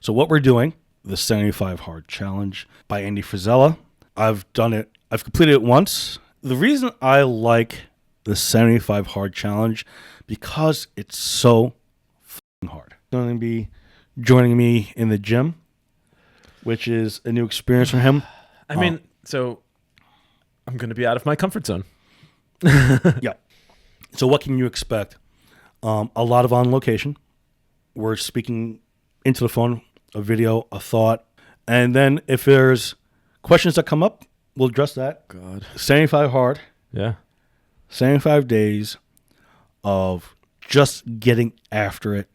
So what we're doing, the 75 Hard Challenge by Andy Frisella. I've done it. I've completed it once. The reason I like the 75 Hard Challenge, because it's so f***ing hard. Going to be joining me in the gym, which is a new experience for him. I mean, so I'm going to be out of my comfort zone. Yeah. So what can you expect? A lot of on location. We're speaking into the phone, a video, a thought. And then if there's questions that come up, we'll address that. God. 75 hard. Yeah. 75 days of just getting after it,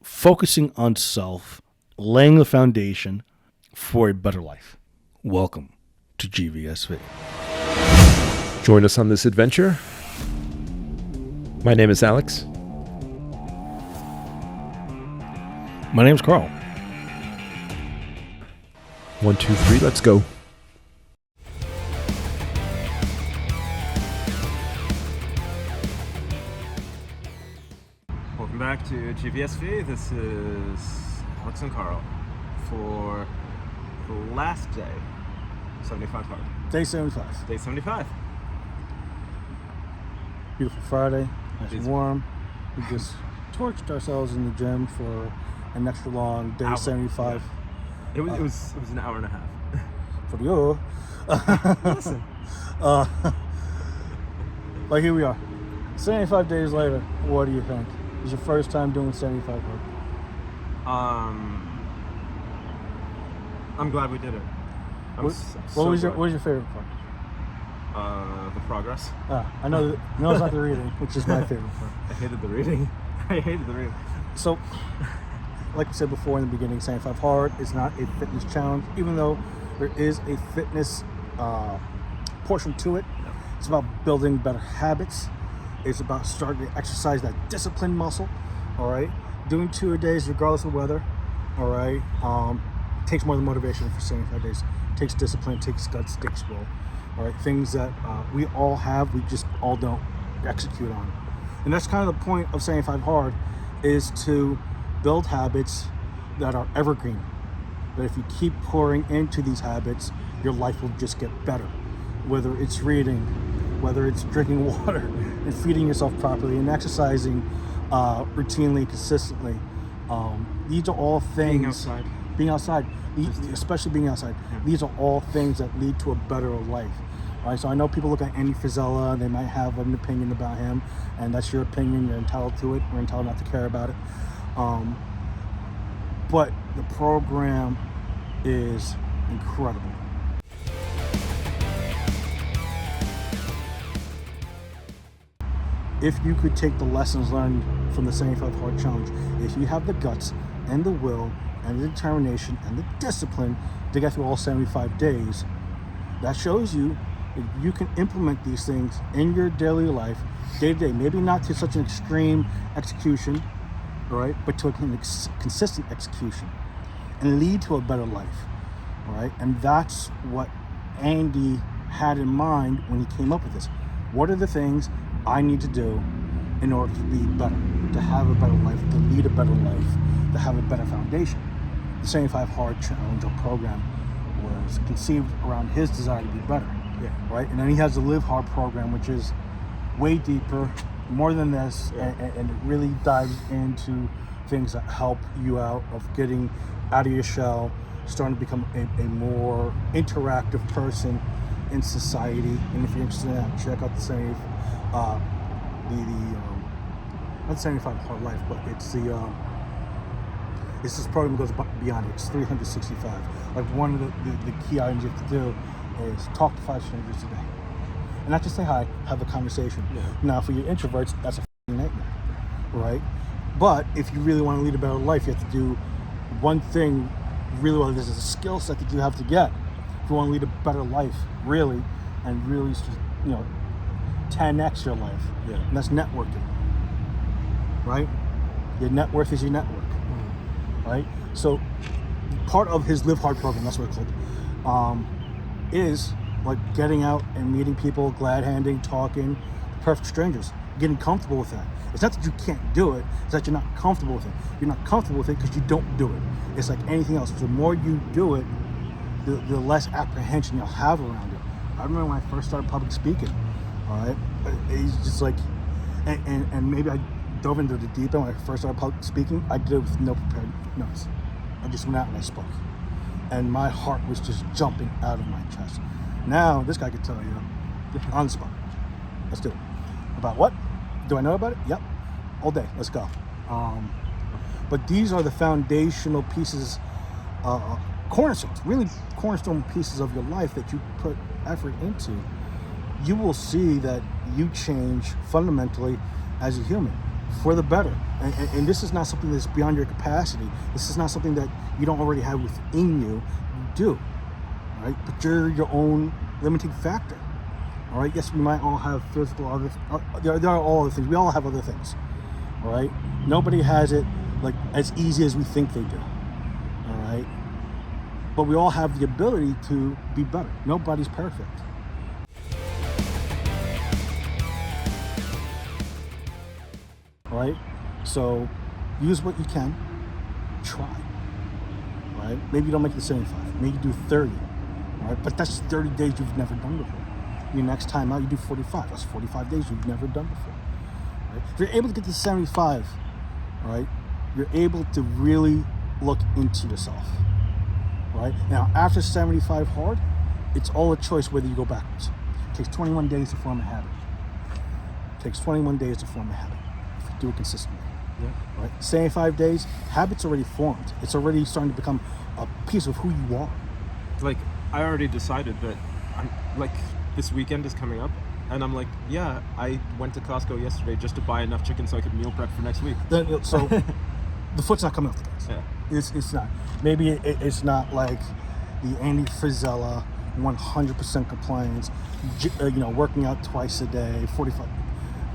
focusing on self, laying the foundation for a better life. Welcome to GVSV. Join us on this adventure. My name is Alex. My name's Carl. 1, 2, 3, let's go. Welcome back to GVSV. This is Alex and Carl for the last day, 75 hard. Day 75. Day 75. Beautiful Friday. Nice and It's- warm. We just torched ourselves in the gym for an extra long day Hour. 75. It was an hour and a half. For you. Listen. But here we are. 75 days later. What do you think? It's your first time doing 75 hard. I'm glad we did it. What was your favorite part? The progress. I know it's not the reading, which is my favorite part. I hated the reading. I hated the reading. So, like I said before in the beginning, 75 hard is not a fitness challenge, even though there is a fitness portion to it. Yeah. It's about building better habits. It's about starting to exercise that discipline muscle. All right, doing 2 a days regardless of weather. All right, takes more than motivation for 75 days. Takes discipline, takes guts, takes will. All right, things that we all have, we just all don't execute on. And that's kind of the point of 75 hard, is to build habits that are evergreen. That if you keep pouring into these habits, your life will just get better. Whether it's reading, whether it's drinking water and feeding yourself properly and exercising routinely, consistently. These are all things. Being outside, especially being outside. Yeah. These are all things that lead to a better life. All right, so I know people look at Andy Frisella and they might have an opinion about him, and that's your opinion. You're entitled to it. We're entitled not to care about it. But the program is incredible. If you could take the lessons learned from the 75 Hard Challenge, if you have the guts and the will and the determination and the discipline to get through all 75 days, that shows you that you can implement these things in your daily life, day to day. Maybe not to such an extreme execution, right? But to a consistent execution and lead to a better life, right? And that's what Andy had in mind when he came up with this. What are the things I need to do in order to be better, to have a better life, to lead a better life, to have a better foundation? The 75 Hard Challenge or program was conceived around his desire to be better, right? And then he has the Live Hard program, which is way deeper, more than this, and it really dives into things that help you out of getting out of your shell, starting to become a more interactive person in society. And if you're interested in that, check out the not 75 Hard Life, but it's this program goes beyond it. It's 365. Like one of the key items you have to do is talk to 5 strangers a day. And not just say hi, have a conversation. Yeah. Now, for your introverts, that's a nightmare, right? But if you really want to lead a better life, you have to do one thing really well. This is a skill set that you have to get if you want to lead a better life, really, and really, 10x your life. Yeah. And that's networking, right? Your net worth is your network, right? So part of his Live Hard program, that's what it's called, is like getting out and meeting people, glad handing, talking, perfect strangers. getting comfortable with that. It's not that you can't do it, it's that you're not comfortable with it. You're not comfortable with it because you don't do it. It's like anything else. The more you do it, the less apprehension you'll have around it. I remember when I first started public speaking, all right? It's just like, and maybe I dove into the deep end when I first started public speaking. I did it with no prepared notes. I just went out and I spoke. And my heart was just jumping out of my chest. Now, this guy could tell you on the spot. Let's do it. About what? Do I know about it? Yep. All day. Let's go. But these are the foundational pieces, cornerstones, really cornerstone pieces of your life that you put effort into. You will see that you change fundamentally as a human for the better. And this is not something that's beyond your capacity. This is not something that you don't already have within you. You do, right? But you're your own limiting factor. All right. Yes, we might all have physical other. There are all other things. We all have other things. All right. Nobody has it like as easy as we think they do. All right. But we all have the ability to be better. Nobody's perfect. All right. So use what you can. Try. Right. Maybe you don't make the 75. Maybe you do 30. All right. But that's 30 days you've never done before. Your next time out, you do 45. That's 45 days you've never done before. Right? If you're able to get to 75, right, you're able to really look into yourself. Right? Now, after 75 hard, it's all a choice whether you go backwards. It takes 21 days to form a habit. It takes 21 days to form a habit if you do it consistently. Yeah. Right? 75 days, habits already formed. It's already starting to become a piece of who you are. Like, I already decided that I'm like, this weekend is coming up, and I'm like, yeah, I went to Costco yesterday just to buy enough chicken so I could meal prep for next week. So the foot's not coming off the gas. Yeah. It's not. Maybe it's not like the Andy Frisella 100% compliance, working out twice a day, 45.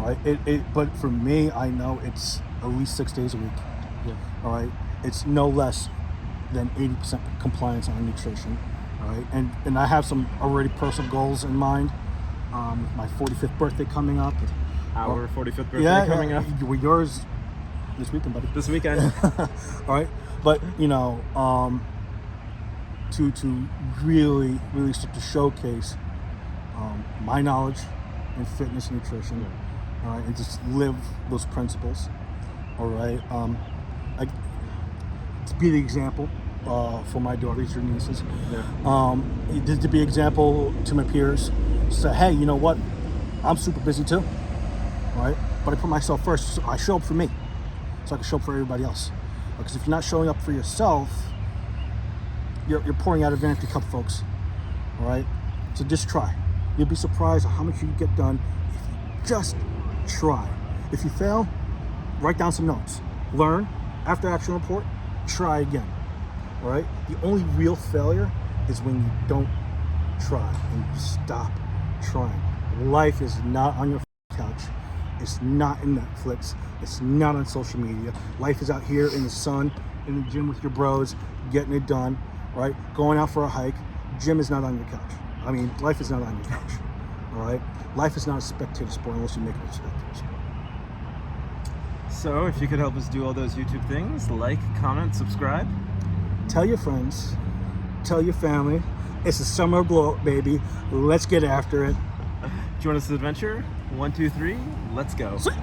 All right. But for me, I know it's at least 6 days a week. Yeah. All right. It's no less than 80% compliance on nutrition. All right, and I have some already personal goals in mind. With my 45th birthday coming up. Our 45th birthday coming up. Well, yours this weekend, buddy. This weekend. All right, but to really start to showcase my knowledge in fitness and nutrition. Yeah. All right, and just live those principles. All right, to be the example. For my daughters, your nieces, to be example to my peers. Say, hey, you know what? I'm super busy too, right? But I put myself first. So I show up for me, so I can show up for everybody else. Because if you're not showing up for yourself, you're pouring out of an empty cup, folks. All right. So just try. You'll be surprised at how much you can get done if you just try. If you fail, write down some notes. Learn. After action report, try again. All right? The only real failure is when you don't try and you stop trying. Life is not on your couch. It's not in Netflix. It's not on social media. Life is out here in the sun, in the gym with your bros, getting it done, right? Going out for a hike. Gym is not on your couch. I mean, life is not on your couch, all right? Life is not a spectator sport unless you make it a spectator sport. So if you could help us do all those YouTube things, like, comment, subscribe. Tell your friends, tell your family. It's the summer glow up, baby. Let's get after it. Join us for the adventure. 1, 2, 3, let's go. Sweet.